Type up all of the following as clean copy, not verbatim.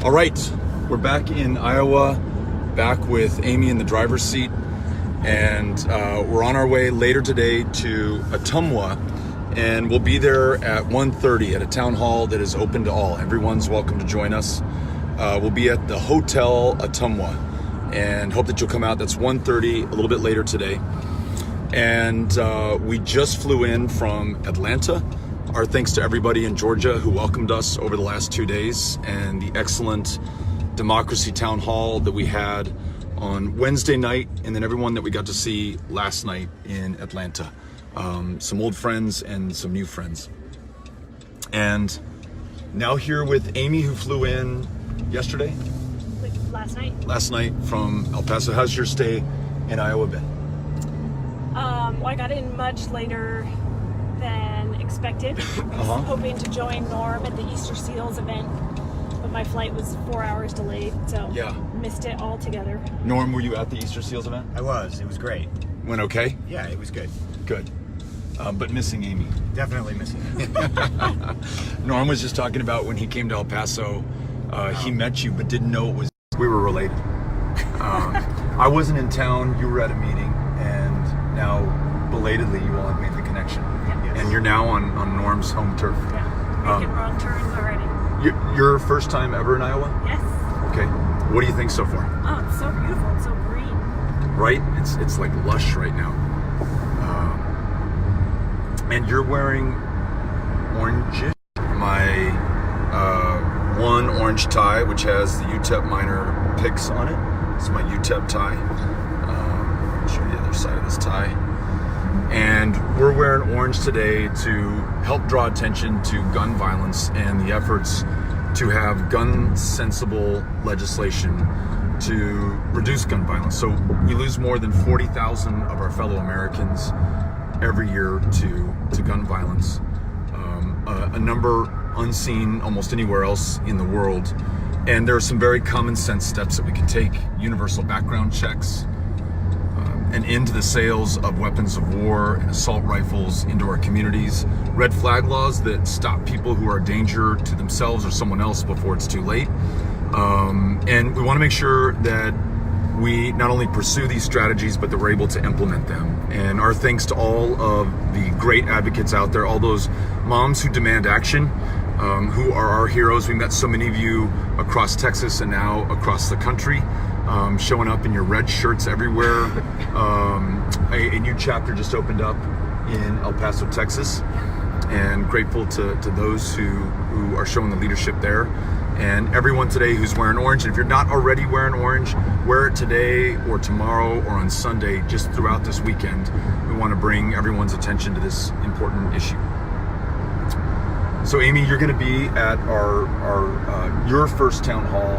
All right, we're back in Iowa, back with Amy in the driver's seat, and we're on our way later today to Ottumwa, and we'll be there at 1:30 at a town hall that is open to all. Everyone's welcome to join us. We'll be at the Hotel Ottumwa, and hope that you'll come out. That's 1:30, a little bit later today. And we just flew in from Atlanta. Our thanks to everybody in Georgia who welcomed us over the last 2 days, and the excellent Democracy Town Hall that we had on Wednesday night, and then everyone that we got to see last night in Atlanta. Some old friends and some new friends. And now here with Amy, who flew in yesterday? Last night from El Paso. How's your stay in Iowa been? Well, I got in much later than expected. I was hoping to join Norm at the Easter Seals event, but my flight was 4 hours delayed, so missed it altogether. Norm, were you at the Easter Seals event? I was. It was great. Went okay? Yeah, it was good. Good. But missing Amy. Definitely missing it. Norm was just talking about when he came to El Paso, he met you but didn't know it was we were related. I wasn't in town, you were at a meeting, and now belatedly you all have made the connection. Yes. And you're now on Norm's home turf. Yeah, making wrong turns already. Your first time ever in Iowa? Yes. Okay. What do you think so far? Oh, it's so beautiful. It's so green. Right? It's like lush right now. And you're wearing orange. My one orange tie, which has the UTEP minor picks on it. It's my UTEP tie. I'll show you the other side of this tie. And we're wearing orange today to help draw attention to gun violence and the efforts to have gun-sensible legislation to reduce gun violence. So we lose more than 40,000 of our fellow Americans every year to gun violence. A number unseen almost anywhere else in the world. And there are some very common sense steps that we can take. Universal background checks, an end to the sales of weapons of war and assault rifles into our communities, red flag laws that stop people who are a danger to themselves or someone else before it's too late. And we want to make sure that we not only pursue these strategies, but that we're able to implement them. And our thanks to all of the great advocates out there, all those moms who demand action, who are our heroes. We met so many of you across Texas and now across the country, showing up in your red shirts everywhere. A new chapter just opened up in El Paso, Texas, and grateful to those who are showing the leadership there. And everyone today who's wearing orange, and if you're not already wearing orange, wear it today or tomorrow or on Sunday, just throughout this weekend. We want to bring everyone's attention to this important issue. So Amy, you're going to be at your first town hall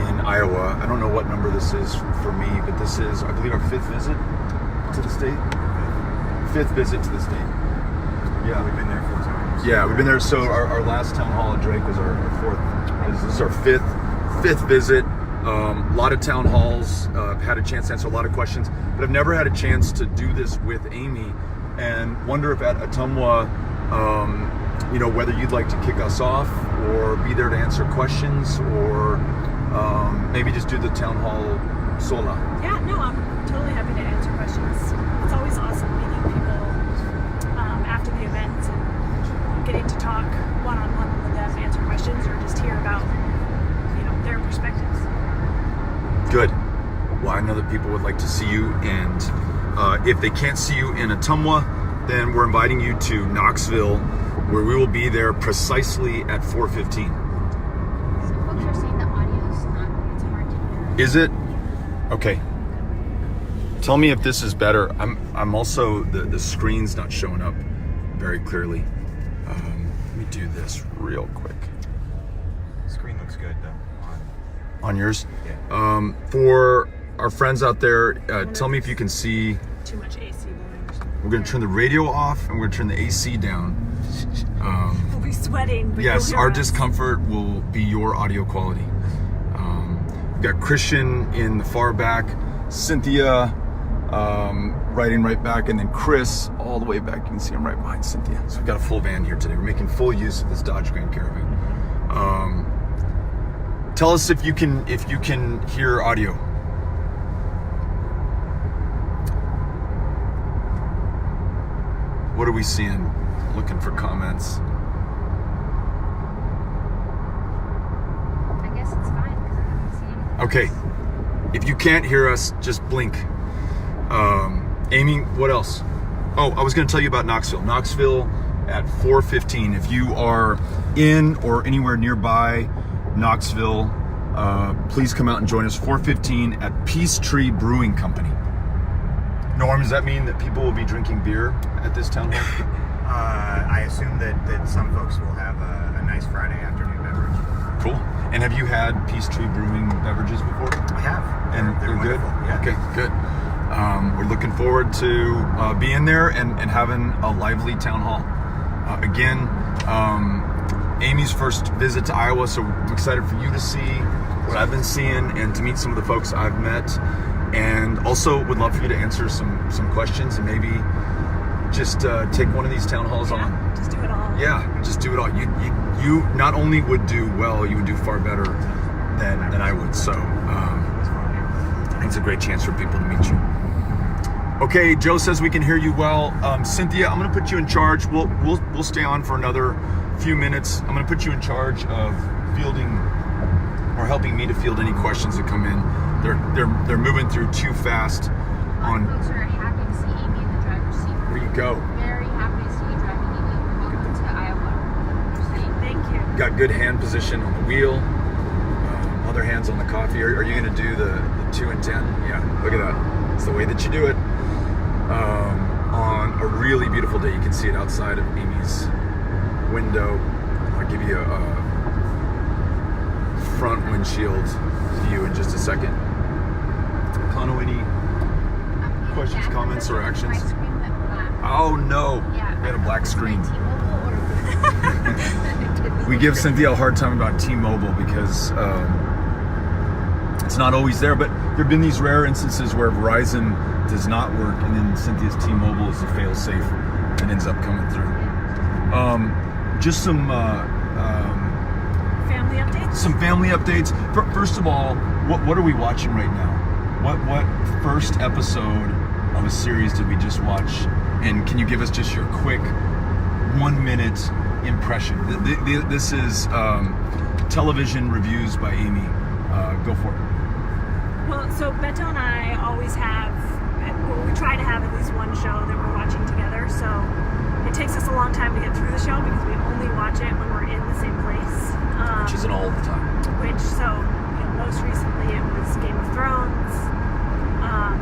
in Iowa. I don't know what number this is for me, but this is, I believe, our fifth visit to the state. Fifth visit to the state. Yeah, we've been there 4 times. Yeah, we've been there. So our last town hall at Drake was our fourth. This is our fifth visit. A lot of town halls. Had a chance to answer a lot of questions, but I've never had a chance to do this with Amy. And wonder if at Ottumwa, whether you'd like to kick us off or be there to answer questions, or maybe just do the town hall sola. Yeah, no, I'm totally happy to answer questions. It's always awesome meeting people after the events and getting to talk one-on-one with them, answer questions, or just hear about their perspectives. Good. Well, I know that people would like to see you, and if they can't see you in Ottumwa, then we're inviting you to Knoxville, where we will be there precisely at 4:15. Folks are saying the audio's not, it's hard to hear. Is it? Okay. Tell me if this is better. I'm also, the screen's not showing up very clearly. Let me do this real quick. The screen looks good though. On yours? Yeah. For our friends out there, tell me if you can see. Too much AC going. We're going to turn the radio off and we're going to turn the AC down. We'll be sweating. But Yes, you'll hear our us. discomfort will be your audio quality. We've got Christian in the far back, Cynthia riding right back, and then Chris all the way back. You can see him right behind Cynthia. So we've got a full van here today. We're making full use of this Dodge Grand Caravan. Tell us if you can hear audio. What are we seeing? Looking for comments. I guess it's fine because I haven't seen anything. Okay. If you can't hear us, just blink. Amy, what else? Oh, I was going to tell you about Knoxville. Knoxville at 4:15. If you are in or anywhere nearby Knoxville, please come out and join us. 4:15 at Peachtree Brewing Company. Norm, does that mean that people will be drinking beer at this town hall? I assume that some folks will have a nice Friday afternoon beverage. Cool. And have you had Peachtree Brewing beverages before? I have. And they're good? wonderful. Yeah. Okay, good. We're looking forward to being there and having a lively town hall. Again, Amy's first visit to Iowa, so I'm excited for you to see what I've been seeing and to meet some of the folks I've met. And also would love for you to answer some questions and maybe just take one of these town halls on. Just do it all. Yeah, just do it all. You not only would do well, you would do far better than I would. So I think it's a great chance for people to meet you. Okay, Joe says we can hear you well. Cynthia, I'm going to put you in charge. We'll stay on for another few minutes. I'm going to put you in charge of fielding or helping me to field any questions that come in. They're moving through too fast. A lot of folks are happy to see Amy in the driver's seat. There you go. Very happy to see you driving, Amy. Welcome to Iowa. Just saying. Thank you. Got good hand position on the wheel. Other hands on the coffee. Are you going to do the 2 and 10? Yeah, look at that. It's the way that you do it. On a really beautiful day, you can see it outside of Amy's window. I'll give you a front windshield view in just a second. Kano, any questions, comments, or actions? My screen went black. Oh no, Yeah. we had a black screen. T-Mobile We give Cynthia a hard time about T-Mobile because it's not always there, but there have been these rare instances where Verizon does not work and then Cynthia's T-Mobile is the fail-safe and ends up coming through. Just some Family updates? some family updates. First of all, what are we watching right now? What first episode of a series did we just watch? And can you give us just your quick 1 minute impression? This is television reviews by Amy. Go for it. Well, so Beto and I always have, well, we try to have at least one show that we're watching together. So it takes us a long time to get through the show because we only watch it when we're in the same place. Which isn't all the time. Most recently it was Game of Thrones,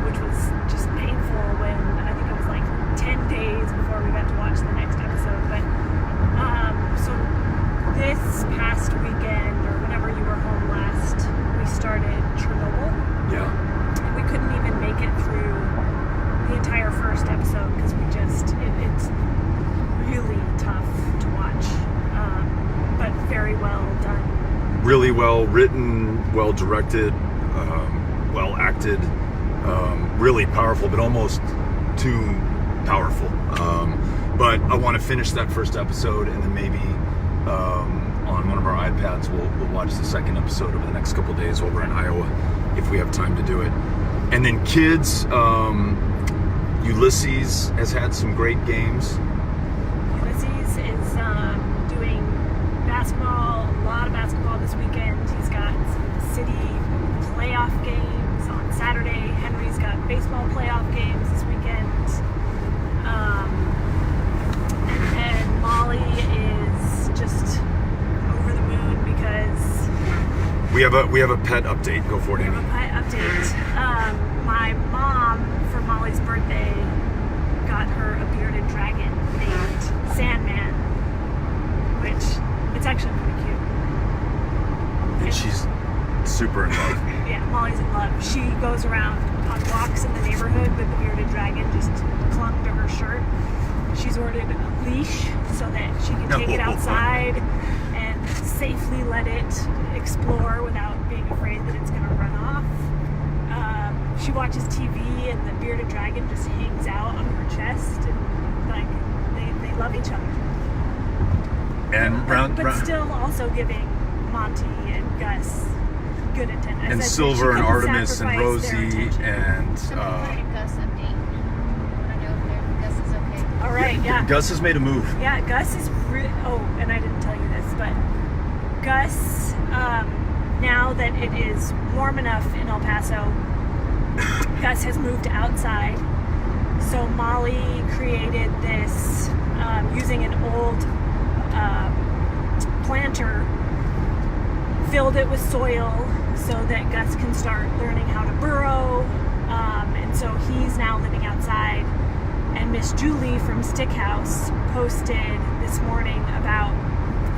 which was just painful when I think it was like 10 days before we got to watch the next episode. But so this past weekend or whenever you were home last, we started Chernobyl. Yeah. And we couldn't even make it through the entire first episode because it's really tough to watch, but very well done. Really well written, well directed, well acted, really powerful, but almost too powerful. But I want to finish that first episode and then maybe on one of our iPads we'll watch the second episode over the next couple of days while we're in Iowa if we have time to do it. And then kids, Ulysses has had some great games. Ulysses is doing basketball, a lot of basketball this weekend. He's got some city playoff games on Saturday. Henry's got baseball playoff games this weekend. And Molly is just over the moon because We have a pet update. Go for it, we have Amy. a pet update. My mom, for Molly's birthday, got her a bearded dragon named Sandman, which it's actually pretty cute. And she's super in love. Yeah, Molly's in love. She goes around on walks in the neighborhood with the bearded dragon just clung to her shirt. She's ordered a leash so that she can take it outside and safely let it explore without being afraid that it's going to run off. She watches TV and the bearded dragon just hangs out on her chest and like they love each other. And But still also giving Monty and Gus good intent. I and said Silver she and couldn't Artemis and sacrifice their Rosie attention. and Somebody put a Gus update. I want to know if Gus is okay. All right, yeah. Gus has made a move. Yeah, Gus is oh, and I didn't tell you this, but Gus, now that it is warm enough in El Paso, Gus has moved outside. So Molly created this using an old planter, filled it with soil so that Gus can start learning how to burrow. And so he's now living outside. And Miss Julie from Stickhouse posted this morning about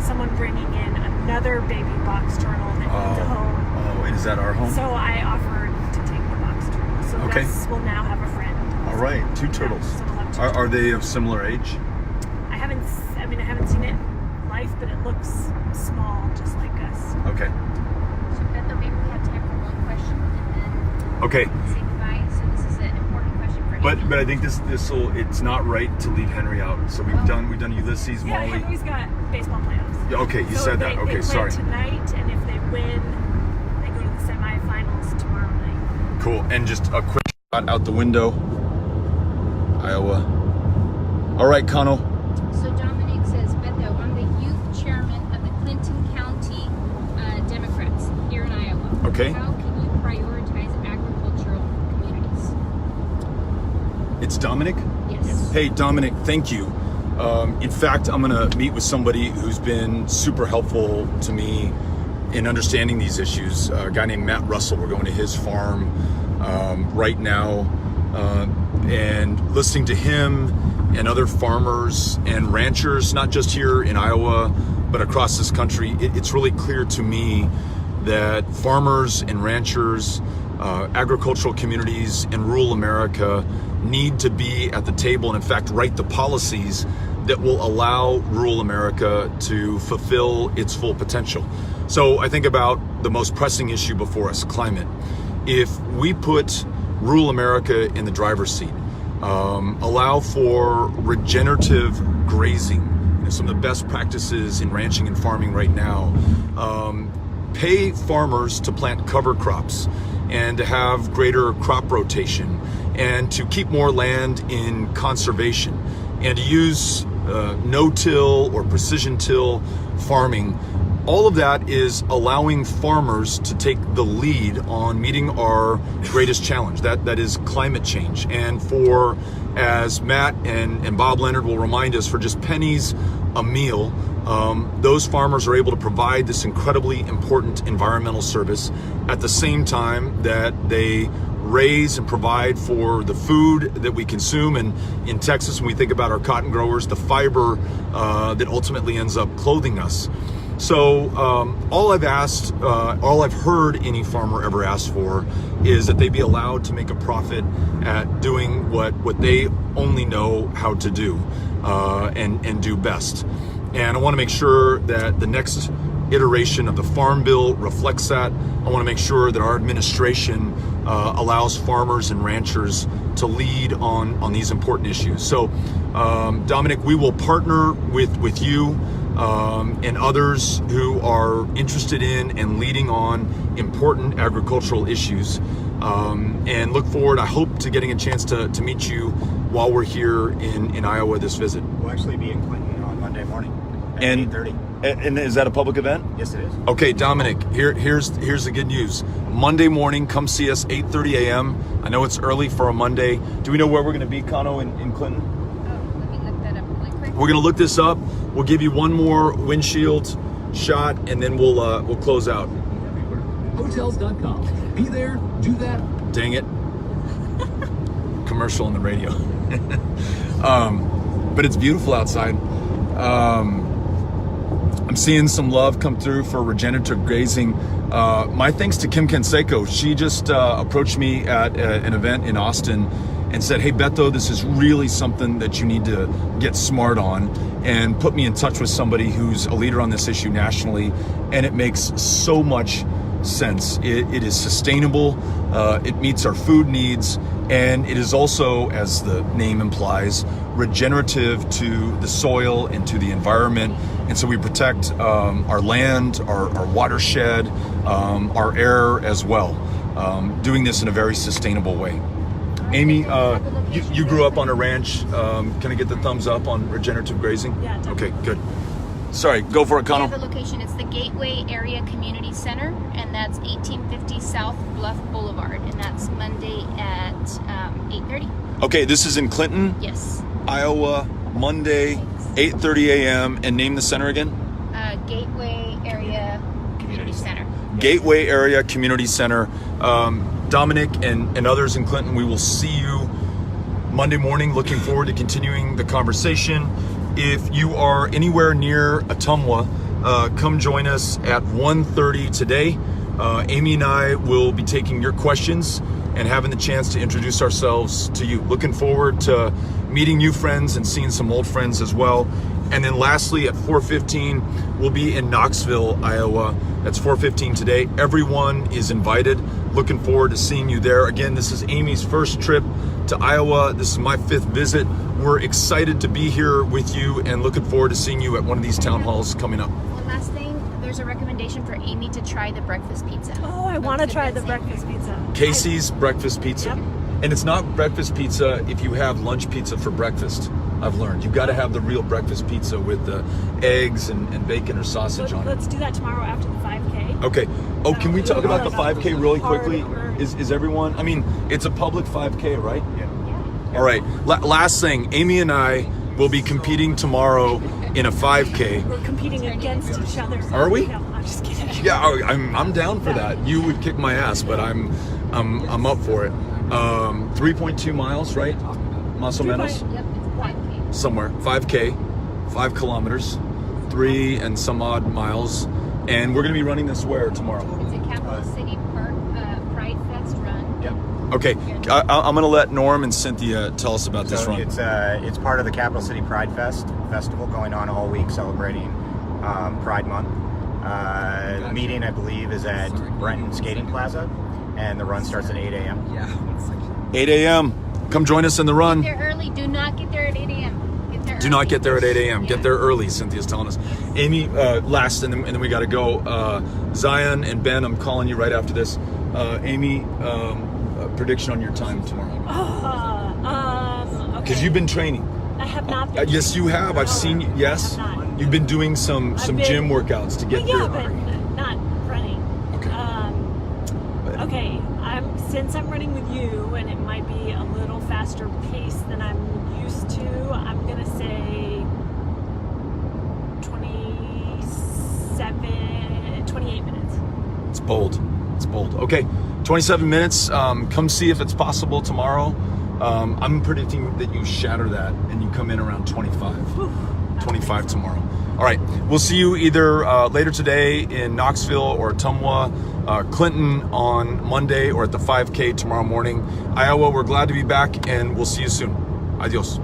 someone bringing in another baby box turtle that needs a home. Oh, and is that our home? So I offered to take the box turtle. So Okay. Gus will now have a friend. All right, 2 turtles. So we'll have 2 Are they of similar age? I haven't seen it live, but it looks small, just like Gus. Okay. So Beto, maybe we have time for one question and Okay. then say goodbye. So this is an important question for But Amy. I think it's not right to leave Henry out. So we've done Ulysses, Yeah, Molly. Henry's got baseball playoffs. Yeah, okay, you So said they, that. Okay, they play sorry. tonight, and if they win, they go to the semifinals tomorrow night. Cool. And just a quick shot out the window. Iowa. All right, Connell. So Dominic says, Beto, I'm the youth chairman of the Clinton County Democrats here in Iowa. Okay. How can you prioritize agricultural communities? It's Dominic. Yes. Hey, Dominic, thank you. In fact, I'm going to meet with somebody who's been super helpful to me in understanding these issues. A guy named Matt Russell. We're going to his farm right now and listening to him and other farmers and ranchers, not just here in Iowa, but across this country. It's really clear to me that farmers and ranchers, agricultural communities in rural America need to be at the table and in fact write the policies that will allow rural America to fulfill its full potential. So I think about the most pressing issue before us, climate. If we put rural America in the driver's seat, allow for regenerative grazing, some of the best practices in ranching and farming right now, pay farmers to plant cover crops and to have greater crop rotation and to keep more land in conservation and to use no-till or precision-till farming. All of that is allowing farmers to take the lead on meeting our greatest challenge, that is climate change. And for, as Matt and Bob Leonard will remind us, for just pennies a meal, those farmers are able to provide this incredibly important environmental service at the same time that they raise and provide for the food that we consume. And in Texas, when we think about our cotton growers, the fiber that ultimately ends up clothing us. So all I've heard any farmer ever ask for is that they be allowed to make a profit at doing what they only know how to do and do best. And I want to make sure that the next iteration of the Farm Bill reflects that. I want to make sure that our administration allows farmers and ranchers to lead on these important issues. So Dominic, we will partner with you and others who are interested in and leading on important agricultural issues, and look forward, I hope, to getting a chance to meet you while we're here in Iowa this visit. We'll actually be in Clinton on Monday morning at And 8:30. And is that a public event? Yes, it is. Okay, Dominic, here's the good news. Monday morning, come see us, 8:30 a.m. I know it's early for a Monday. Do we know where we're going to be, Kano, in Clinton? Oh, let me look that up really quick. We're going to look this up. We'll give you one more windshield shot, and then we'll close out. Hotels.com. Be there, do that. Dang it. Commercial on the radio. But it's beautiful outside. I'm seeing some love come through for regenerative grazing. My thanks to Kim Canseco. She just approached me at an event in Austin and said, hey, Beto, this is really something that you need to get smart on, and put me in touch with somebody who's a leader on this issue nationally. And it makes so much sense. It is sustainable, it meets our food needs, and it is also, as the name implies, regenerative to the soil and to the environment. And so we protect our land, our watershed, our air as well, doing this in a very sustainable way. Amy, you grew up on a ranch. Can I get the thumbs up on regenerative grazing? Yeah, definitely. Okay, good. Sorry, go for it, We Connell. have the location. It's the Gateway Area Community Center, and that's 1850 South Bluff Boulevard, and that's Monday at 8:30. Okay, this is in Clinton, Yes. Iowa, Monday, 8:30 a.m. And name the center again? Gateway Area Community Center. Gateway Area Community Center. Dominic and others in Clinton, we will see you Monday morning. Looking forward to continuing the conversation. If you are anywhere near Ottumwa, come join us at 1:30 today. Amy and I will be taking your questions and having the chance to introduce ourselves to you. Looking forward to meeting new friends and seeing some old friends as well. And then lastly, at 4:15, we'll be in Knoxville, Iowa. That's 4:15 today. Everyone is invited. Looking forward to seeing you there. Again, this is Amy's first trip to Iowa. This is my 5th visit. We're excited to be here with you and looking forward to seeing you at one of these town halls coming up. One last thing, there's a recommendation for Amy to try the breakfast pizza. Oh, I want to try the breakfast pizza. Casey's Breakfast Pizza. Yep. And it's not breakfast pizza if you have lunch pizza for breakfast. I've learned you've got to have the real breakfast pizza with the eggs and bacon or sausage on it. Let's do that tomorrow after the 5K. Okay. Oh, can we talk about the 5K really quickly? Hard. Is everyone? I mean, it's a public 5K, right? Yeah. All right. Last thing, Amy and I will be competing tomorrow in a 5K. We're competing against each other. Are we? No, I'm just kidding. Yeah, I'm down for that. You would kick my ass, but I'm up for it. 3.2 miles, right? Más o menos. Yep, it's 5K. Somewhere. 5K, 5 kilometers, 3 and some odd miles. And we're going to be running this where tomorrow? It's a Capital City Park Pride Fest run. Yep. Okay, I'm going to let Norm and Cynthia tell us about this So run. it's part of the Capital City Pride Festival going on all week, celebrating Pride Month. The meeting, I believe, is at Brenton Skating Plaza, and the run starts at 8 a.m. 8 a.m. Come join us in the run. Get there early. Do not get there at 8 a.m. Get there Do not early. get there at 8 a.m. Yeah. Get there early, Cynthia's telling us. Amy, last, and then we got to go. Zion and Ben, I'm calling you right after this. Amy, prediction on your time tomorrow. Okay. Because you've been training. I have not been. Yes, you have. I've seen you. Yes, I have not. you've been doing some been- gym workouts to get Well, yeah, there. but not running. Okay. Okay. Since I'm running with you, and it might be a little faster pace than I'm used to. I'm gonna say 28 minutes. It's bold. It's bold. Okay, 27 minutes. Come see if it's possible tomorrow. I'm predicting that you shatter that and you come in around 25. 25 tomorrow. All right, we'll see you either later today in Knoxville or Ottumwa, Clinton on Monday, or at the 5K tomorrow morning. Iowa, we're glad to be back, and we'll see you soon. Adios.